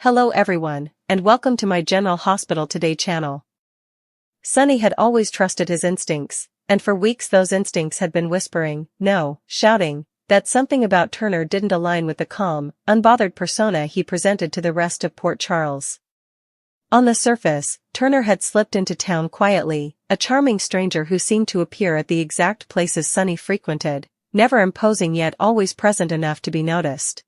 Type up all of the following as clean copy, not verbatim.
Hello everyone, and welcome to my General Hospital Today channel. Sonny had always trusted his instincts, and for weeks those instincts had been whispering, no, shouting, that something about Turner didn't align with the calm, unbothered persona he presented to the rest of Port Charles. On the surface, Turner had slipped into town quietly, a charming stranger who seemed to appear at the exact places Sonny frequented, never imposing yet always present enough to be noticed.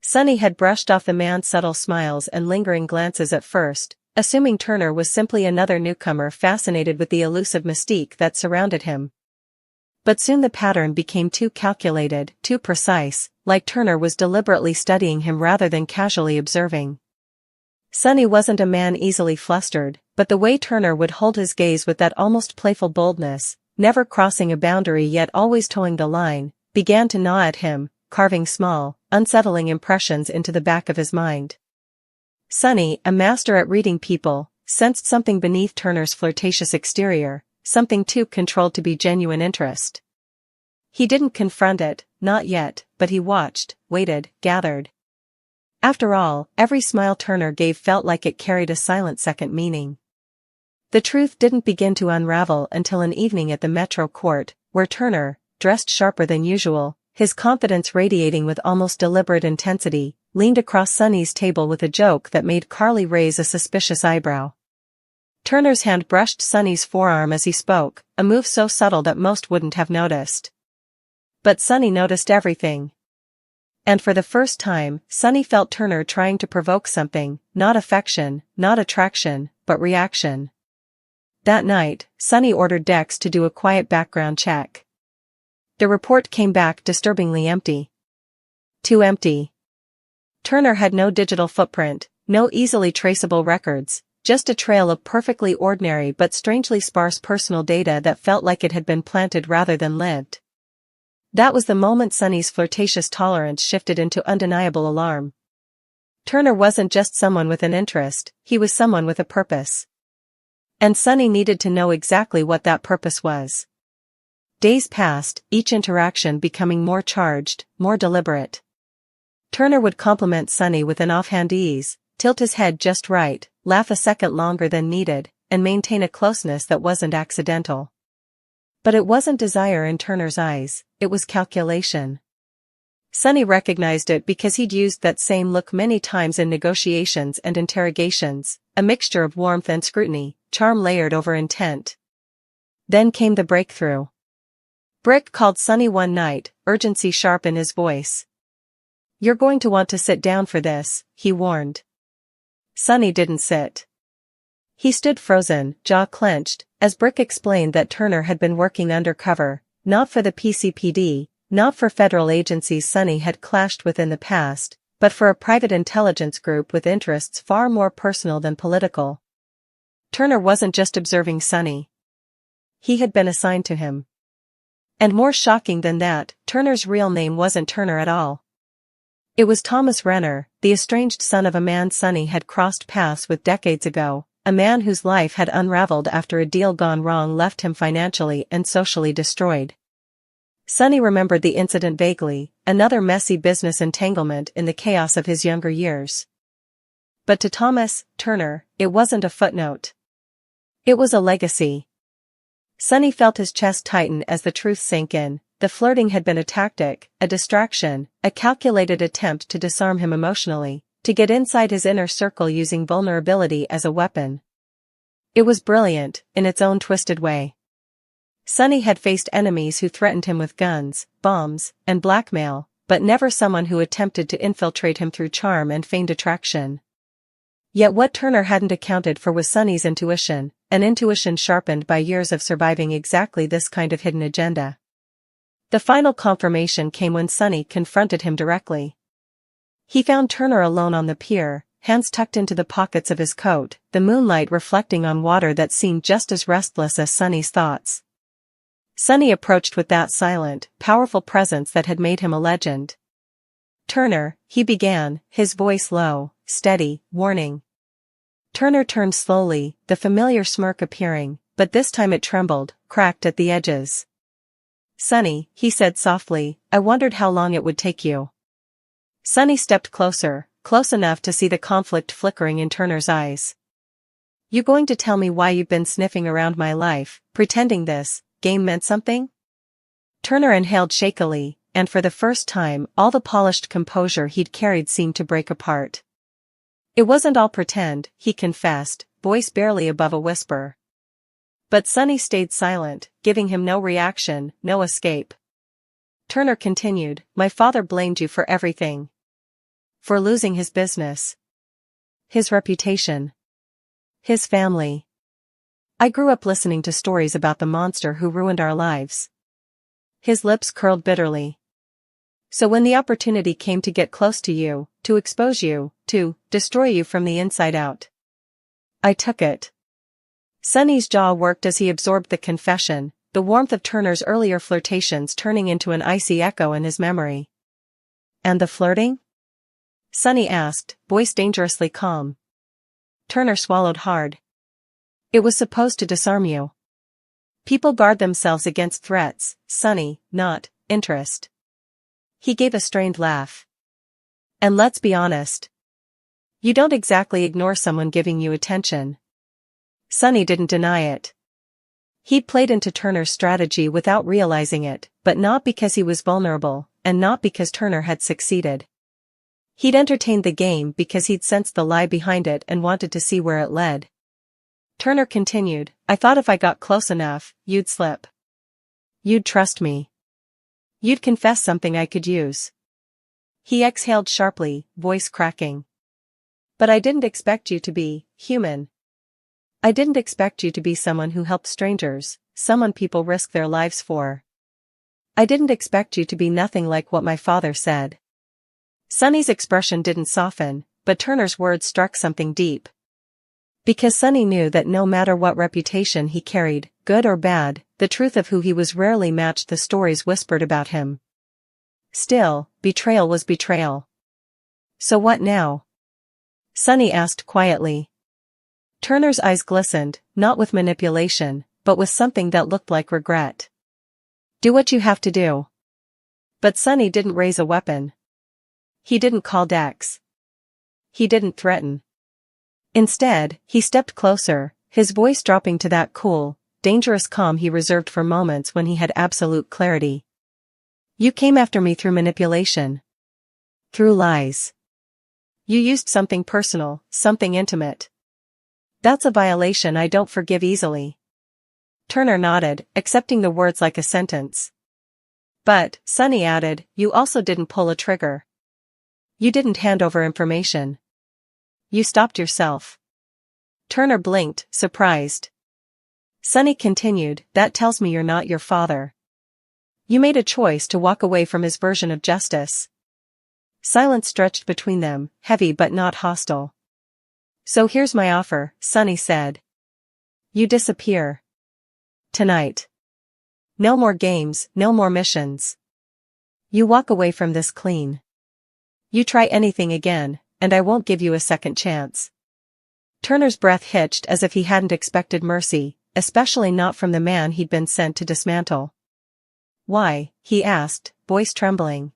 Sonny had brushed off the man's subtle smiles and lingering glances at first, assuming Turner was simply another newcomer fascinated with the elusive mystique that surrounded him. But soon the pattern became too calculated, too precise, like Turner was deliberately studying him rather than casually observing. Sonny wasn't a man easily flustered, but the way Turner would hold his gaze with that almost playful boldness, never crossing a boundary yet always towing the line, began to gnaw at him, carving small, unsettling impressions into the back of his mind. Sonny, a master at reading people, sensed something beneath Turner's flirtatious exterior, something too controlled to be genuine interest. He didn't confront it, not yet, but he watched, waited, gathered. After all, every smile Turner gave felt like it carried a silent second meaning. The truth didn't begin to unravel until an evening at the Metro Court, where Turner, dressed sharper than usual, his confidence radiating with almost deliberate intensity, leaned across Sonny's table with a joke that made Carly raise a suspicious eyebrow. Turner's hand brushed Sonny's forearm as he spoke, a move so subtle that most wouldn't have noticed. But Sonny noticed everything. And for the first time, Sonny felt Turner trying to provoke something, not affection, not attraction, but reaction. That night, Sonny ordered Dex to do a quiet background check. The report came back disturbingly empty. Too empty. Turner had no digital footprint, no easily traceable records, just a trail of perfectly ordinary but strangely sparse personal data that felt like it had been planted rather than lived. That was the moment Sonny's flirtatious tolerance shifted into undeniable alarm. Turner wasn't just someone with an interest, he was someone with a purpose. And Sonny needed to know exactly what that purpose was. Days passed, each interaction becoming more charged, more deliberate. Turner would compliment Sonny with an offhand ease, tilt his head just right, laugh a second longer than needed, and maintain a closeness that wasn't accidental. But it wasn't desire in Turner's eyes, it was calculation. Sonny recognized it because he'd used that same look many times in negotiations and interrogations, a mixture of warmth and scrutiny, charm layered over intent. Then came the breakthrough. Brick called Sonny one night, urgency sharp in his voice. "You're going to want to sit down for this," he warned. Sonny didn't sit. He stood frozen, jaw clenched, as Brick explained that Turner had been working undercover, not for the PCPD, not for federal agencies Sonny had clashed with in the past, but for a private intelligence group with interests far more personal than political. Turner wasn't just observing Sonny. He had been assigned to him. And more shocking than that, Turner's real name wasn't Turner at all. It was Thomas Renner, the estranged son of a man Sonny had crossed paths with decades ago, a man whose life had unraveled after a deal gone wrong left him financially and socially destroyed. Sonny remembered the incident vaguely, another messy business entanglement in the chaos of his younger years. But to Thomas, Turner, it wasn't a footnote. It was a legacy. Sonny felt his chest tighten as the truth sank in. The flirting had been a tactic, a distraction, a calculated attempt to disarm him emotionally, to get inside his inner circle using vulnerability as a weapon. It was brilliant, in its own twisted way. Sonny had faced enemies who threatened him with guns, bombs, and blackmail, but never someone who attempted to infiltrate him through charm and feigned attraction. Yet what Turner hadn't accounted for was Sonny's intuition, an intuition sharpened by years of surviving exactly this kind of hidden agenda. The final confirmation came when Sonny confronted him directly. He found Turner alone on the pier, hands tucked into the pockets of his coat, the moonlight reflecting on water that seemed just as restless as Sonny's thoughts. Sonny approached with that silent, powerful presence that had made him a legend. "Turner," he began, his voice low, steady, warning. Turner turned slowly, the familiar smirk appearing, but this time it trembled, cracked at the edges. "Sonny," he said softly, "I wondered how long it would take you." Sonny stepped closer, close enough to see the conflict flickering in Turner's eyes. "You going to tell me why you've been sniffing around my life, pretending this game meant something?" Turner inhaled shakily, and for the first time all the polished composure he'd carried seemed to break apart. "It wasn't all pretend," he confessed, voice barely above a whisper. But Sonny stayed silent, giving him no reaction, no escape. Turner continued, "My father blamed you for everything. For losing his business. His reputation. His family. I grew up listening to stories about the monster who ruined our lives." His lips curled bitterly. "So when the opportunity came to get close to you, to expose you, to destroy you from the inside out, I took it." Sonny's jaw worked as he absorbed the confession, the warmth of Turner's earlier flirtations turning into an icy echo in his memory. "And the flirting?" Sonny asked, voice dangerously calm. Turner swallowed hard. "It was supposed to disarm you. People guard themselves against threats, Sonny, not interest." He gave a strained laugh. "And let's be honest. You don't exactly ignore someone giving you attention." Sonny didn't deny it. He'd played into Turner's strategy without realizing it, but not because he was vulnerable, and not because Turner had succeeded. He'd entertained the game because he'd sensed the lie behind it and wanted to see where it led. Turner continued, "I thought if I got close enough, you'd slip. You'd trust me. You'd confess something I could use." He exhaled sharply, voice cracking. "But I didn't expect you to be human. I didn't expect you to be someone who helped strangers, someone people risk their lives for. I didn't expect you to be nothing like what my father said." Sonny's expression didn't soften, but Turner's words struck something deep. Because Sonny knew that no matter what reputation he carried, good or bad, the truth of who he was rarely matched the stories whispered about him. Still, betrayal was betrayal. "So what now?" Sonny asked quietly. Turner's eyes glistened, not with manipulation, but with something that looked like regret. "Do what you have to do." But Sonny didn't raise a weapon. He didn't call Dex. He didn't threaten. Instead, he stepped closer, his voice dropping to that cool, dangerous calm he reserved for moments when he had absolute clarity. "You came after me through manipulation. Through lies. You used something personal, something intimate. That's a violation I don't forgive easily." Turner nodded, accepting the words like a sentence. "But," Sonny added, "you also didn't pull a trigger. You didn't hand over information. You stopped yourself." Turner blinked, surprised. Sonny continued, "That tells me you're not your father. You made a choice to walk away from his version of justice." Silence stretched between them, heavy but not hostile. "So here's my offer," Sonny said. "You disappear. Tonight. No more games, no more missions. You walk away from this clean. You try anything again, and I won't give you a second chance." Turner's breath hitched as if he hadn't expected mercy, especially not from the man he'd been sent to dismantle. "Why?" he asked, voice trembling.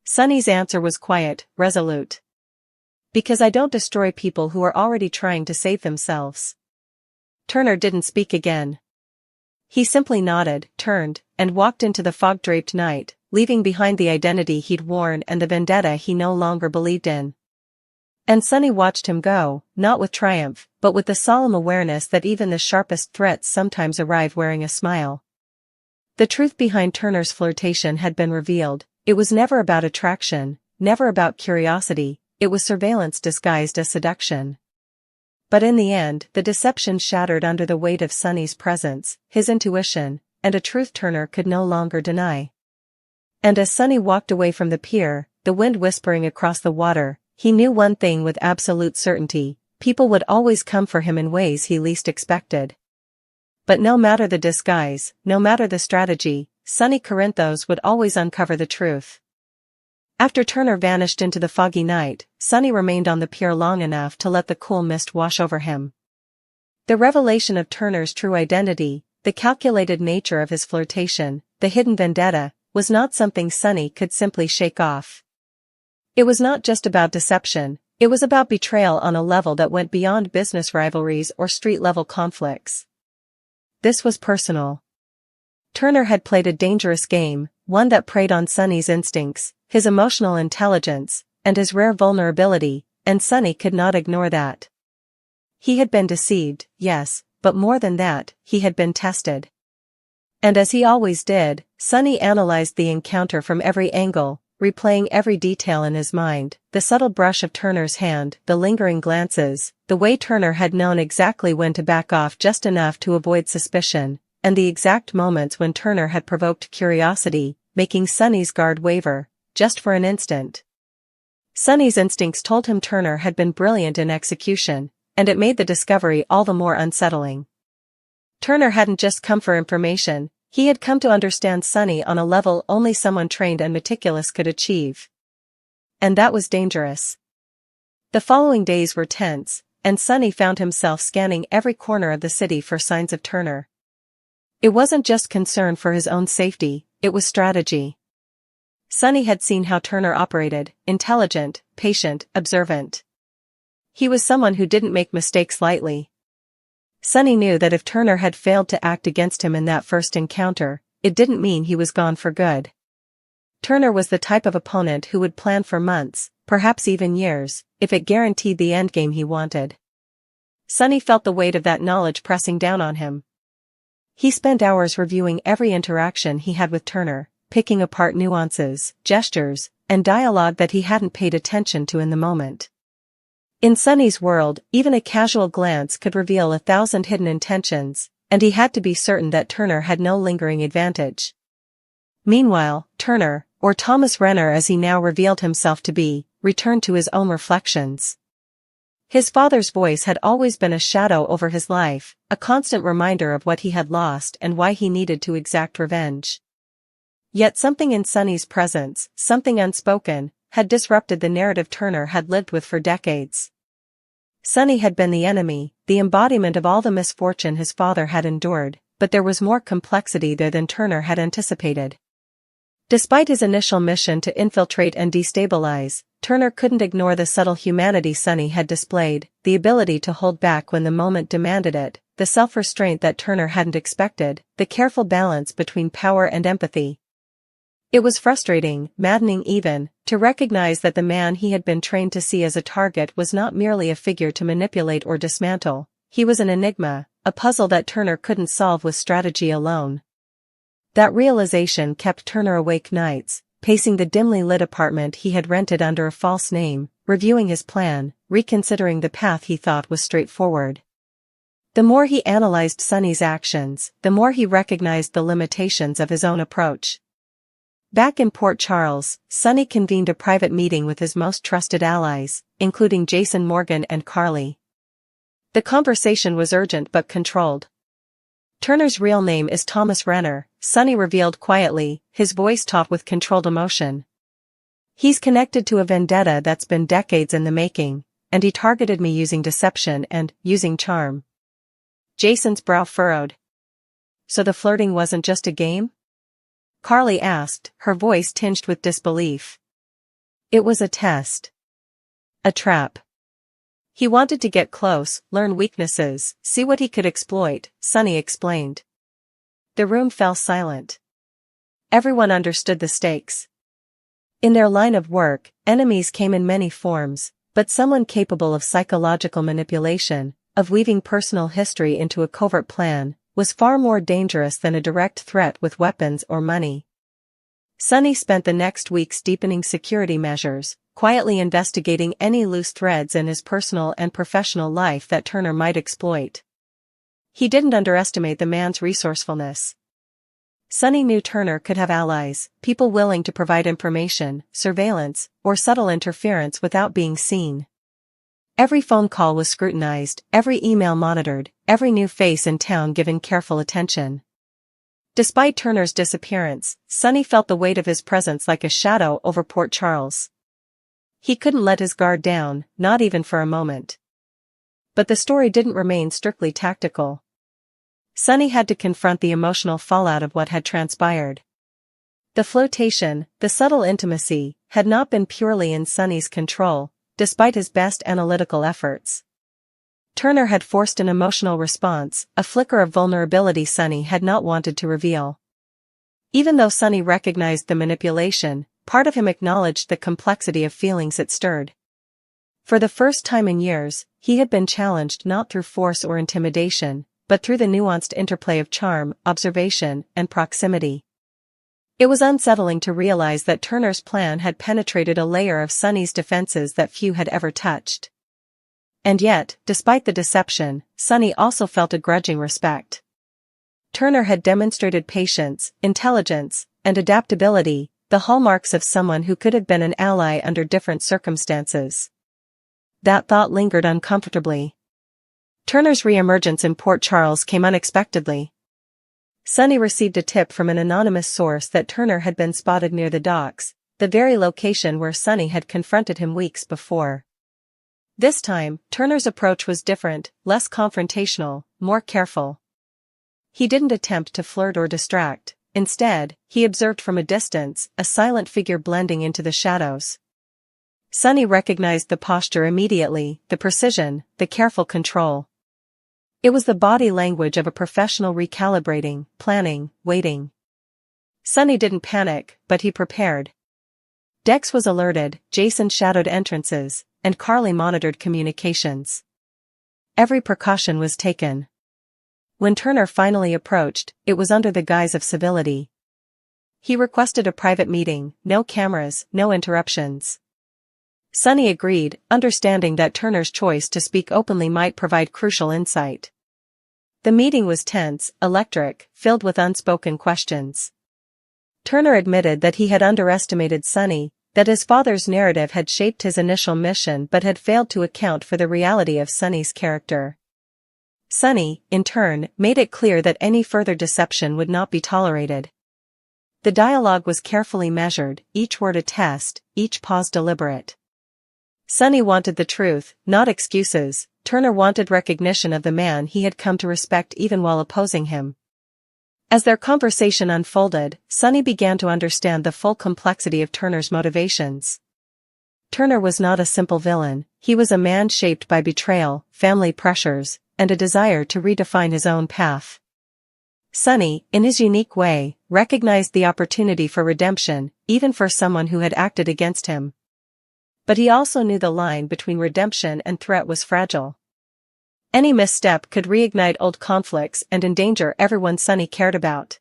Sonny's answer was quiet, resolute. "Because I don't destroy people who are already trying to save themselves." Turner didn't speak again. He simply nodded, turned, and walked into the fog-draped night, leaving behind the identity he'd worn and the vendetta he no longer believed in. And Sonny watched him go, not with triumph, but with the solemn awareness that even the sharpest threats sometimes arrive wearing a smile. The truth behind Turner's flirtation had been revealed. It was never about attraction, never about curiosity, it was surveillance disguised as seduction. But in the end, the deception shattered under the weight of Sonny's presence, his intuition, and a truth Turner could no longer deny. And as Sonny walked away from the pier, the wind whispering across the water, he knew one thing with absolute certainty: people would always come for him in ways he least expected. But no matter the disguise, no matter the strategy, Sonny Corinthos would always uncover the truth. After Turner vanished into the foggy night, Sonny remained on the pier long enough to let the cool mist wash over him. The revelation of Turner's true identity, the calculated nature of his flirtation, the hidden vendetta, was not something Sonny could simply shake off. It was not just about deception, it was about betrayal on a level that went beyond business rivalries or street-level conflicts. This was personal. Turner had played a dangerous game, one that preyed on Sonny's instincts, his emotional intelligence, and his rare vulnerability, and Sonny could not ignore that. He had been deceived, yes, but more than that, he had been tested. And as he always did, Sonny analyzed the encounter from every angle, replaying every detail in his mind, the subtle brush of Turner's hand, the lingering glances, the way Turner had known exactly when to back off just enough to avoid suspicion, and the exact moments when Turner had provoked curiosity, making Sonny's guard waver, just for an instant. Sonny's instincts told him Turner had been brilliant in execution, and it made the discovery all the more unsettling. Turner hadn't just come for information, he had come to understand Sonny on a level only someone trained and meticulous could achieve. And that was dangerous. The following days were tense, and Sonny found himself scanning every corner of the city for signs of Turner. It wasn't just concern for his own safety, it was strategy. Sonny had seen how Turner operated, intelligent, patient, observant. He was someone who didn't make mistakes lightly. Sonny knew that if Turner had failed to act against him in that first encounter, it didn't mean he was gone for good. Turner was the type of opponent who would plan for months, perhaps even years, if it guaranteed the endgame he wanted. Sonny felt the weight of that knowledge pressing down on him. He spent hours reviewing every interaction he had with Turner, picking apart nuances, gestures, and dialogue that he hadn't paid attention to in the moment. In Sonny's world, even a casual glance could reveal 1,000 hidden intentions, and he had to be certain that Turner had no lingering advantage. Meanwhile, Turner, or Thomas Renner as he now revealed himself to be, returned to his own reflections. His father's voice had always been a shadow over his life, a constant reminder of what he had lost and why he needed to exact revenge. Yet something in Sonny's presence, something unspoken, had disrupted the narrative Turner had lived with for decades. Sonny had been the enemy, the embodiment of all the misfortune his father had endured, but there was more complexity there than Turner had anticipated. Despite his initial mission to infiltrate and destabilize, Turner couldn't ignore the subtle humanity Sonny had displayed, the ability to hold back when the moment demanded it, the self-restraint that Turner hadn't expected, the careful balance between power and empathy. It was frustrating, maddening even, to recognize that the man he had been trained to see as a target was not merely a figure to manipulate or dismantle, he was an enigma, a puzzle that Turner couldn't solve with strategy alone. That realization kept Turner awake nights, pacing the dimly lit apartment he had rented under a false name, reviewing his plan, reconsidering the path he thought was straightforward. The more he analyzed Sonny's actions, the more he recognized the limitations of his own approach. Back in Port Charles, Sonny convened a private meeting with his most trusted allies, including Jason Morgan and Carly. The conversation was urgent but controlled. Turner's real name is Thomas Renner, Sonny revealed quietly, his voice taut with controlled emotion. He's connected to a vendetta that's been decades in the making, and he targeted me using deception and using charm. Jason's brow furrowed. So the flirting wasn't just a game? Carly asked, her voice tinged with disbelief. It was a test. A trap. He wanted to get close, learn weaknesses, see what he could exploit, Sonny explained. The room fell silent. Everyone understood the stakes. In their line of work, enemies came in many forms, but someone capable of psychological manipulation, of weaving personal history into a covert plan, was far more dangerous than a direct threat with weapons or money. Sonny spent the next weeks deepening security measures, quietly investigating any loose threads in his personal and professional life that Turner might exploit. He didn't underestimate the man's resourcefulness. Sonny knew Turner could have allies, people willing to provide information, surveillance, or subtle interference without being seen. Every phone call was scrutinized, every email monitored, every new face in town given careful attention. Despite Turner's disappearance, Sonny felt the weight of his presence like a shadow over Port Charles. He couldn't let his guard down, not even for a moment. But the story didn't remain strictly tactical. Sonny had to confront the emotional fallout of what had transpired. The flirtation, the subtle intimacy, had not been purely in Sonny's control, despite his best analytical efforts. Turner had forced an emotional response, a flicker of vulnerability Sonny had not wanted to reveal. Even though Sonny recognized the manipulation, part of him acknowledged the complexity of feelings it stirred. For the first time in years, he had been challenged not through force or intimidation, but through the nuanced interplay of charm, observation, and proximity. It was unsettling to realize that Turner's plan had penetrated a layer of Sonny's defenses that few had ever touched. And yet, despite the deception, Sonny also felt a grudging respect. Turner had demonstrated patience, intelligence, and adaptability, the hallmarks of someone who could have been an ally under different circumstances. That thought lingered uncomfortably. Turner's re-emergence in Port Charles came unexpectedly. Sonny received a tip from an anonymous source that Turner had been spotted near the docks, the very location where Sonny had confronted him weeks before. This time, Turner's approach was different, less confrontational, more careful. He didn't attempt to flirt or distract. Instead, he observed from a distance, a silent figure blending into the shadows. Sonny recognized the posture immediately, the precision, the careful control. It was the body language of a professional recalibrating, planning, waiting. Sonny didn't panic, but he prepared. Dex was alerted, Jason shadowed entrances, and Carly monitored communications. Every precaution was taken. When Turner finally approached, it was under the guise of civility. He requested a private meeting, no cameras, no interruptions. Sonny agreed, understanding that Turner's choice to speak openly might provide crucial insight. The meeting was tense, electric, filled with unspoken questions. Turner admitted that he had underestimated Sonny, that his father's narrative had shaped his initial mission but had failed to account for the reality of Sonny's character. Sonny, in turn, made it clear that any further deception would not be tolerated. The dialogue was carefully measured, each word a test, each pause deliberate. Sonny wanted the truth, not excuses. Turner wanted recognition of the man he had come to respect even while opposing him. As their conversation unfolded, Sonny began to understand the full complexity of Turner's motivations. Turner was not a simple villain, he was a man shaped by betrayal, family pressures, and a desire to redefine his own path. Sonny, in his unique way, recognized the opportunity for redemption, even for someone who had acted against him. But he also knew the line between redemption and threat was fragile. Any misstep could reignite old conflicts and endanger everyone Sonny cared about.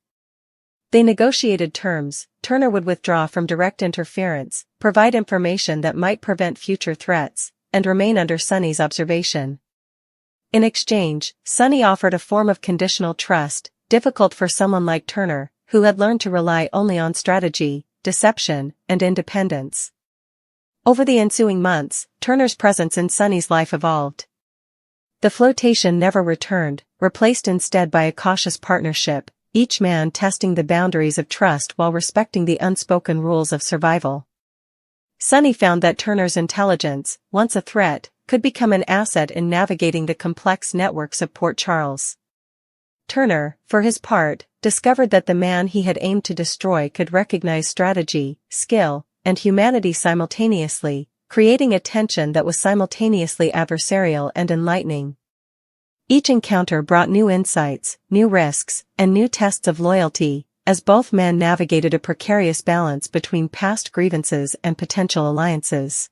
They negotiated terms. Turner would withdraw from direct interference, provide information that might prevent future threats, and remain under Sonny's observation. In exchange, Sonny offered a form of conditional trust, difficult for someone like Turner, who had learned to rely only on strategy, deception, and independence. Over the ensuing months, Turner's presence in Sonny's life evolved. The flirtation never returned, replaced instead by a cautious partnership, each man testing the boundaries of trust while respecting the unspoken rules of survival. Sonny found that Turner's intelligence, once a threat, could become an asset in navigating the complex networks of Port Charles. Turner, for his part, discovered that the man he had aimed to destroy could recognize strategy, skill, and humanity simultaneously, creating a tension that was simultaneously adversarial and enlightening. Each encounter brought new insights, new risks, and new tests of loyalty, as both men navigated a precarious balance between past grievances and potential alliances.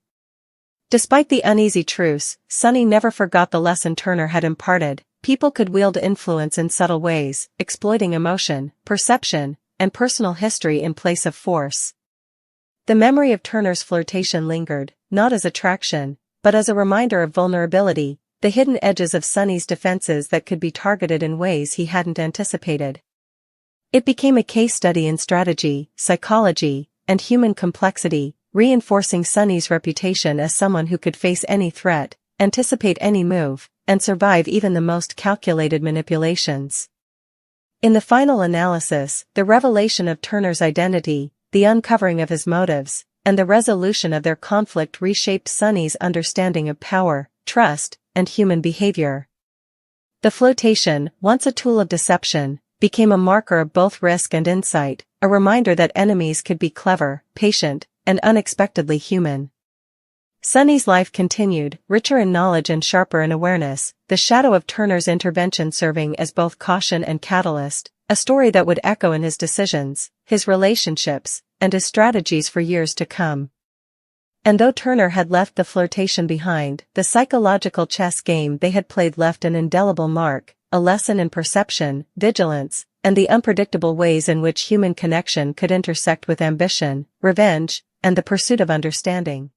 Despite the uneasy truce, Sonny never forgot the lesson Turner had imparted. People could wield influence in subtle ways, exploiting emotion, perception, and personal history in place of force. The memory of Turner's flirtation lingered, not as attraction, but as a reminder of vulnerability, the hidden edges of Sonny's defenses that could be targeted in ways he hadn't anticipated. It became a case study in strategy, psychology, and human complexity, reinforcing Sonny's reputation as someone who could face any threat, anticipate any move, and survive even the most calculated manipulations. In the final analysis, the revelation of Turner's identity, the uncovering of his motives, and the resolution of their conflict reshaped Sonny's understanding of power, trust, and human behavior. The flirtation, once a tool of deception, became a marker of both risk and insight, a reminder that enemies could be clever, patient, and unexpectedly human. Sonny's life continued, richer in knowledge and sharper in awareness, the shadow of Turner's intervention serving as both caution and catalyst, a story that would echo in his decisions, his relationships, and his strategies for years to come. And though Turner had left the flirtation behind, the psychological chess game they had played left an indelible mark, a lesson in perception, vigilance, and the unpredictable ways in which human connection could intersect with ambition, revenge, and the pursuit of understanding.